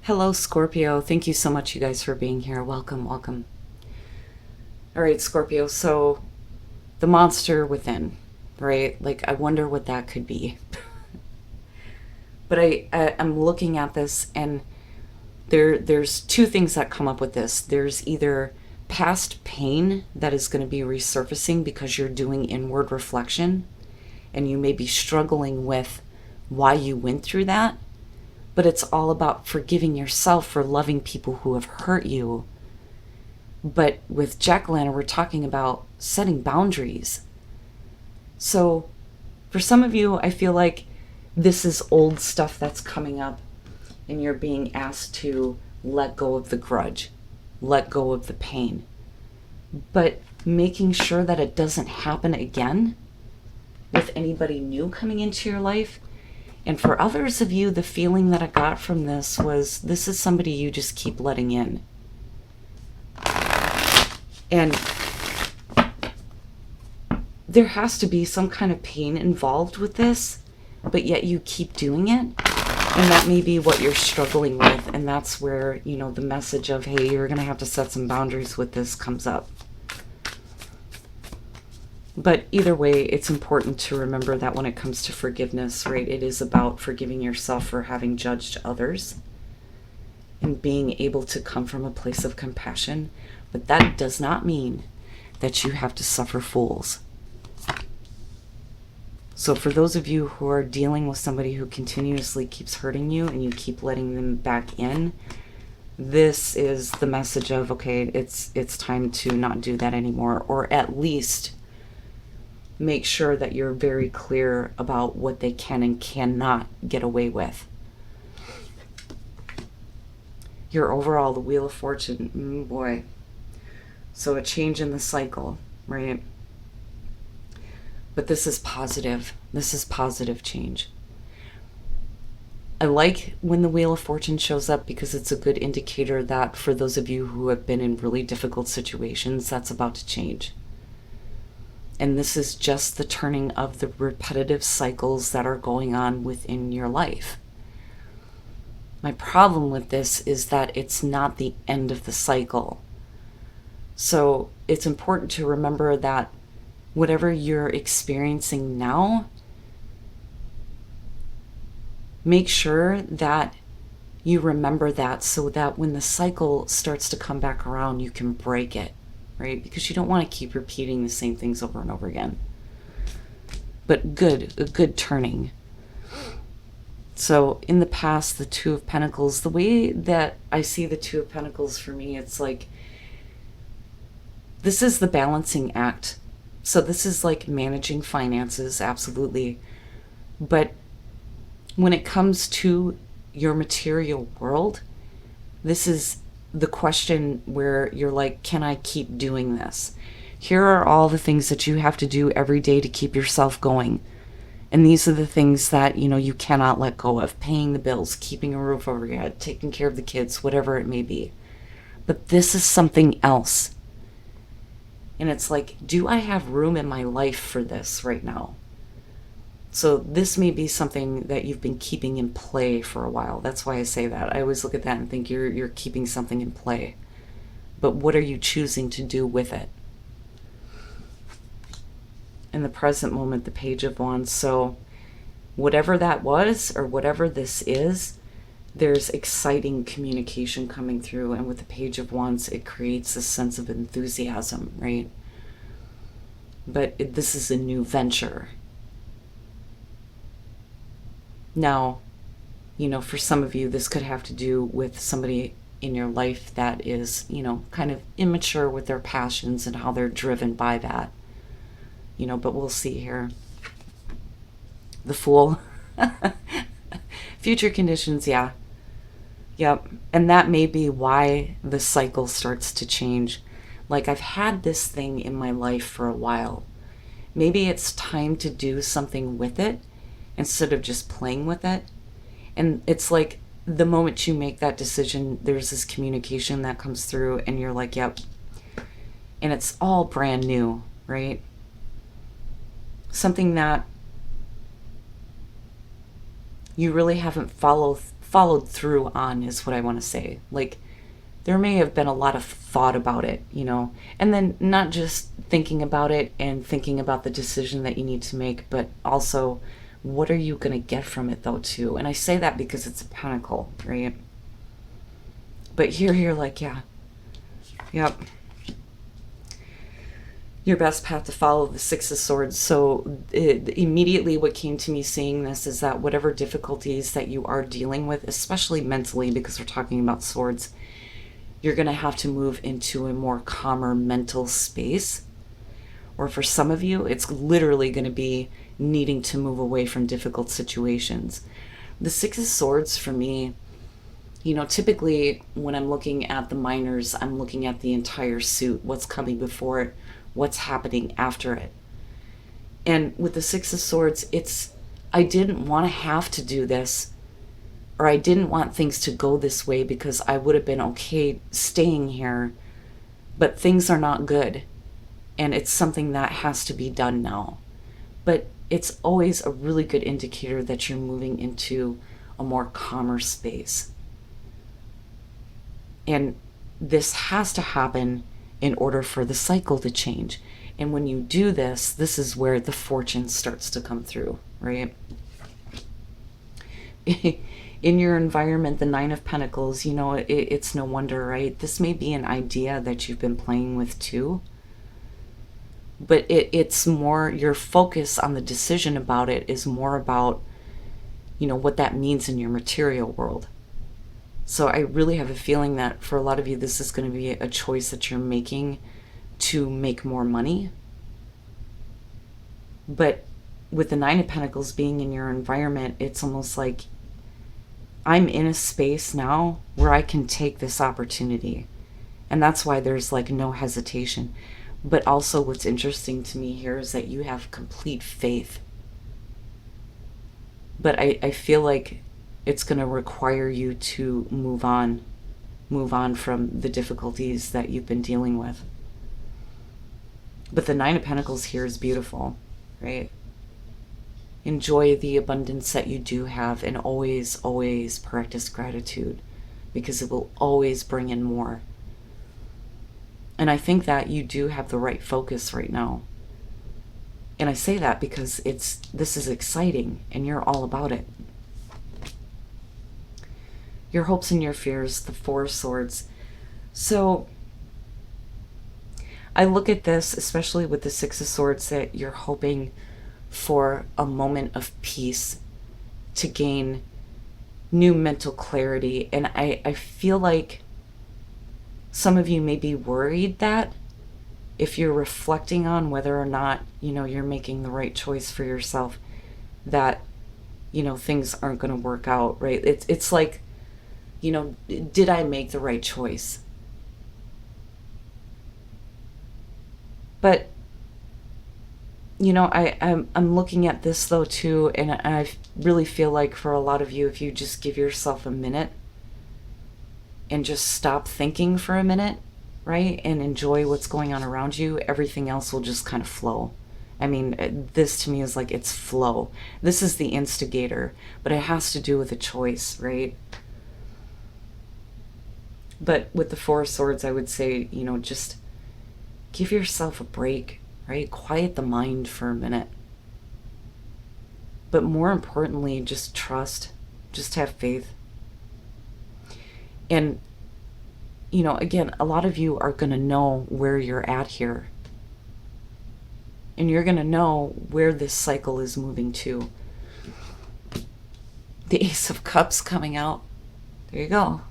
Hello, Scorpio. Thank you so much, you guys, for being here. Welcome, welcome. All right, Scorpio. So, the monster within, right? Like, I wonder what that could be. But I'm looking at this, and there's two things that come up with this. There's either past pain that is going to be resurfacing because you're doing inward reflection, and you may be struggling with why you went through that. But it's all about forgiving yourself for loving people who have hurt you. But with Jacqueline, we're talking about setting boundaries. So for some of you, I feel like this is old stuff that's coming up, and you're being asked to let go of the grudge, let go of the pain. But making sure that it doesn't happen again with anybody new coming into your life. And for others of you, the feeling that I got from this was this is somebody you just keep letting in. And there has to be some kind of pain involved with this, but yet you keep doing it. And that may be what you're struggling with. And that's where, the message of, hey, you're going to have to set some boundaries with this comes up. But either way, it's important to remember that when it comes to forgiveness, right, it is about forgiving yourself for having judged others and being able to come from a place of compassion. But that does not mean that you have to suffer fools. So for those of you who are dealing with somebody who continuously keeps hurting you and you keep letting them back in, this is the message of, okay, it's time to not do that anymore, or at least make sure that you're very clear about what they can and cannot get away with. Your overall, the Wheel of Fortune, boy. So a change in the cycle, right? But this is positive. This is positive change. I like when the Wheel of Fortune shows up because it's a good indicator that for those of you who have been in really difficult situations, that's about to change. And this is just the turning of the repetitive cycles that are going on within your life. My problem with this is that it's not the end of the cycle. So it's important to remember that whatever you're experiencing now, make sure that you remember that so that when the cycle starts to come back around, you can break it. Right? Because you don't want to keep repeating the same things over and over again. But a good turning. So in the past, the Two of Pentacles, the way that I see the Two of Pentacles for me, it's like, this is the balancing act. So this is like managing finances, absolutely. But when it comes to your material world, this is the question where you're like, can I keep doing this? Here are all the things that you have to do every day to keep yourself going. And these are the things that, you cannot let go of. Paying the bills, keeping a roof over your head, taking care of the kids, whatever it may be. But this is something else. And it's like, do I have room in my life for this right now? So this may be something that you've been keeping in play for a while. That's why I say that. I always look at that and think you're keeping something in play. But what are you choosing to do with it? In the present moment, the Page of Wands. So whatever that was, or whatever this is, there's exciting communication coming through. And with the Page of Wands, it creates a sense of enthusiasm, right? But this is a new venture. Now, for some of you, this could have to do with somebody in your life that is, kind of immature with their passions and how they're driven by that. But we'll see here. The Fool. Future conditions, yeah. Yep. And that may be why the cycle starts to change. Like, I've had this thing in my life for a while. Maybe it's time to do something with it instead of just playing with it. And it's like the moment you make that decision, there's this communication that comes through and you're like, yep. And it's all brand new, right? Something that you really haven't followed through on, is what I want to say. Like, there may have been a lot of thought about it, you know, and then not just thinking about it and thinking about the decision that you need to make, but also what are you going to get from it though too. And I say that because it's a pentacle, right? But here you're like, yeah, yep, your best path to follow, the Six of Swords. So immediately what came to me seeing this is that whatever difficulties that you are dealing with, especially mentally, because we're talking about swords, you're going to have to move into a more calmer mental space. Or for some of you, it's literally going to be needing to move away from difficult situations. The Six of Swords for me, you know, typically when I'm looking at the minors, I'm looking at the entire suit, what's coming before it, what's happening after it. And with the Six of Swords, it's, I didn't want to have to do this, or I didn't want things to go this way because I would have been okay staying here, but things are not good. And it's something that has to be done now. But it's always a really good indicator that you're moving into a more calmer space. And this has to happen in order for the cycle to change. And when you do this, this is where the fortune starts to come through, right? In your environment, the Nine of Pentacles, you know, it's no wonder, right? This may be an idea that you've been playing with too. But it's more, your focus on the decision about it is more about, you know, what that means in your material world. So I really have a feeling that for a lot of you, this is going to be a choice that you're making to make more money. But with the Nine of Pentacles being in your environment, it's almost like I'm in a space now where I can take this opportunity. And that's why there's like no hesitation. But also what's interesting to me here is that you have complete faith. But I feel like it's going to require you to move on from the difficulties that you've been dealing with. But the Nine of Pentacles here is beautiful, right? Enjoy the abundance that you do have, and always, always practice gratitude, because it will always bring in more. And I think that you do have the right focus right now. And I say that because this is exciting and you're all about it. Your hopes and your fears, the Four of Swords. So I look at this, especially with the Six of Swords, that you're hoping for a moment of peace to gain new mental clarity. And I feel like some of you may be worried that if you're reflecting on whether or not, you know, you're making the right choice for yourself, that, you know, things aren't going to work out, right? It's like, you know, did I make the right choice? But, you know, I'm looking at this though too, and I really feel like for a lot of you, if you just give yourself a minute and just stop thinking for a minute, right? And enjoy what's going on around you, everything else will just kind of flow. I mean, this to me is like, it's flow. This is the instigator, but it has to do with a choice, right? But with the Four of Swords, I would say, you know, just give yourself a break, right? Quiet the mind for a minute. But more importantly, just trust, just have faith. And, you know, again, a lot of you are going to know where you're at here. And you're going to know where this cycle is moving to. The Ace of Cups coming out. There you go.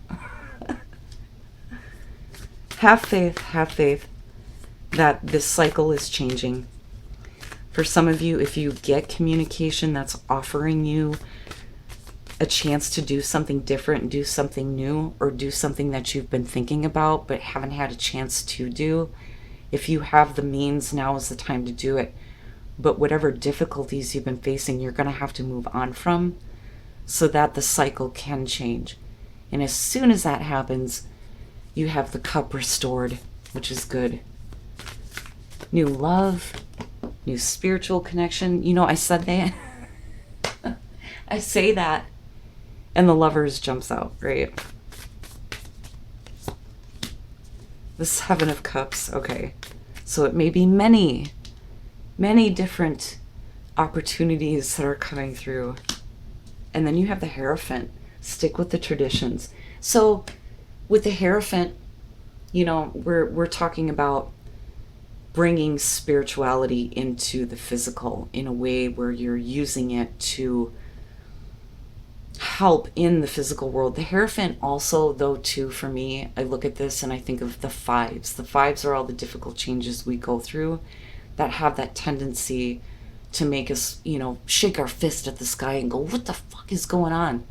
Have faith that this cycle is changing. For some of you, if you get communication that's offering you a chance to do something different, do something new, or do something that you've been thinking about but haven't had a chance to do, if you have the means, now is the time to do it. But whatever difficulties you've been facing, you're going to have to move on from so that the cycle can change. And as soon as that happens, you have the cup restored, which is good. New love, new spiritual connection. You know, I said that. I say that And the Lovers jumps out, right? The Seven of Cups, okay. So it may be many, many different opportunities that are coming through. And then you have the Hierophant. Stick with the traditions. So with the Hierophant, you know, we're talking about bringing spirituality into the physical in a way where you're using it to help in the physical world. The Hierophant also, though, too, for me, I look at this and I think of the fives. The fives are all the difficult changes we go through that have that tendency to make us, you know, shake our fist at the sky and go, what the fuck is going on?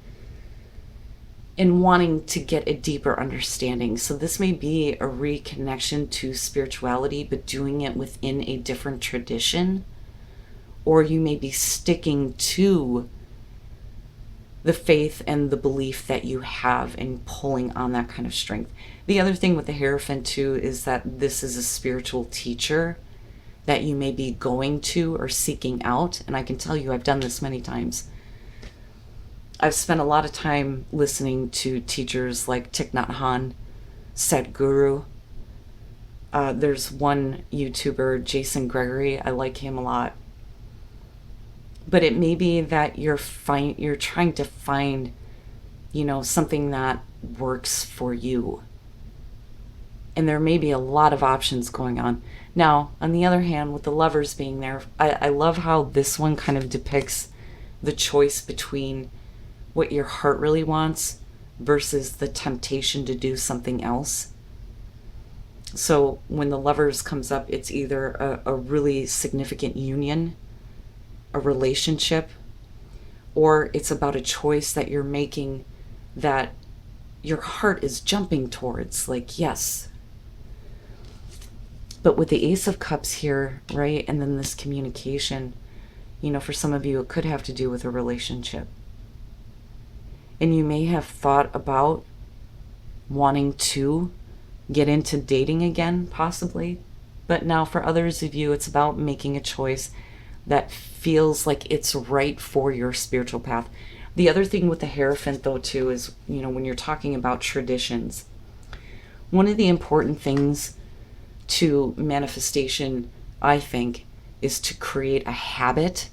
And wanting to get a deeper understanding. So this may be a reconnection to spirituality, but doing it within a different tradition. Or you may be sticking to the faith and the belief that you have and pulling on that kind of strength. The other thing with the Hierophant too is that this is a spiritual teacher that you may be going to or seeking out. And I can tell you, I've done this many times. I've spent a lot of time listening to teachers like Thich Nhat Hanh, Sadhguru. There's one YouTuber, Jason Gregory. I like him a lot. But it may be that you're trying to find, you know, something that works for you. And there may be a lot of options going on. Now, on the other hand, with the Lovers being there, I love how this one kind of depicts the choice between what your heart really wants versus the temptation to do something else. So when the Lovers comes up, it's either a really significant union, a relationship, or it's about a choice that you're making that your heart is jumping towards, like, yes. But with the Ace of Cups here, right, and then this communication, you know, for some of you, it could have to do with a relationship. And you may have thought about wanting to get into dating again, possibly. But now for others of you, it's about making a choice that feels like it's right for your spiritual path. The other thing with the Hierophant, though, too, is, you know, when you're talking about traditions, one of the important things to manifestation, I think, is to create a habit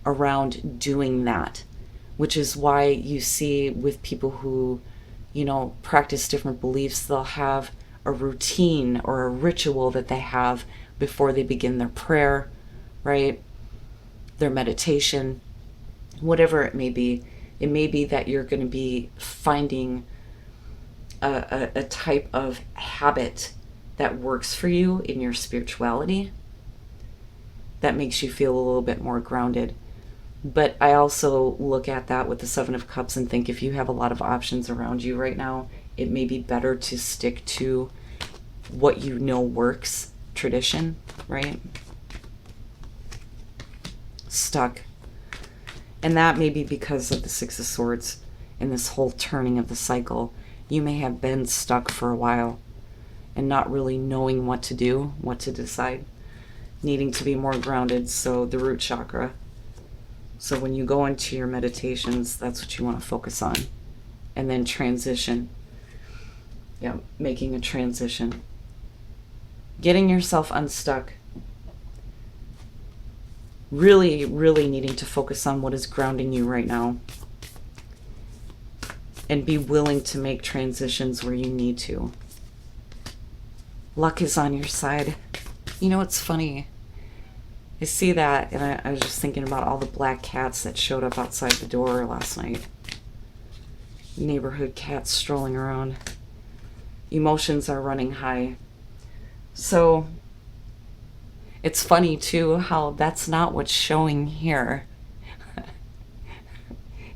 around doing that, which is why you see with people who, you know, practice different beliefs, they'll have a routine or a ritual that they have before they begin their prayer, right? Their meditation, whatever it may be. It may be that you're going to be finding a type of habit that works for you in your spirituality that makes you feel a little bit more grounded. But I also look at that with the Seven of Cups and think if you have a lot of options around you right now, it may be better to stick to what you know works, tradition, right? Stuck. And that may be because of the Six of Swords and this whole turning of the cycle. You may have been stuck for a while and not really knowing what to do, what to decide, needing to be more grounded. So the root chakra. So when you go into your meditations, that's what you want to focus on. And then transition. Yeah, making a transition. Getting yourself unstuck. Really, really needing to focus on what is grounding you right now. And be willing to make transitions where you need to. Luck is on your side. You know, it's funny. I see that, and I was just thinking about all the black cats that showed up outside the door last night. Neighborhood cats strolling around. Emotions are running high. So, it's funny, too, how that's not what's showing here.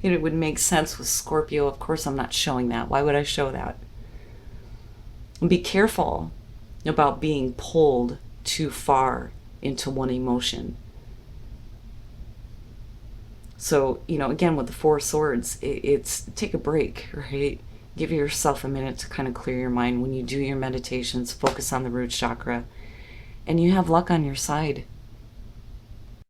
It would make sense with Scorpio. Of course, I'm not showing that. Why would I show that? And be careful about being pulled too far into one emotion. So, you know, again, with the Four of Swords, it's take a break, right? Give yourself a minute to kind of clear your mind. When you do your meditations, focus on the root chakra, and you have luck on your side.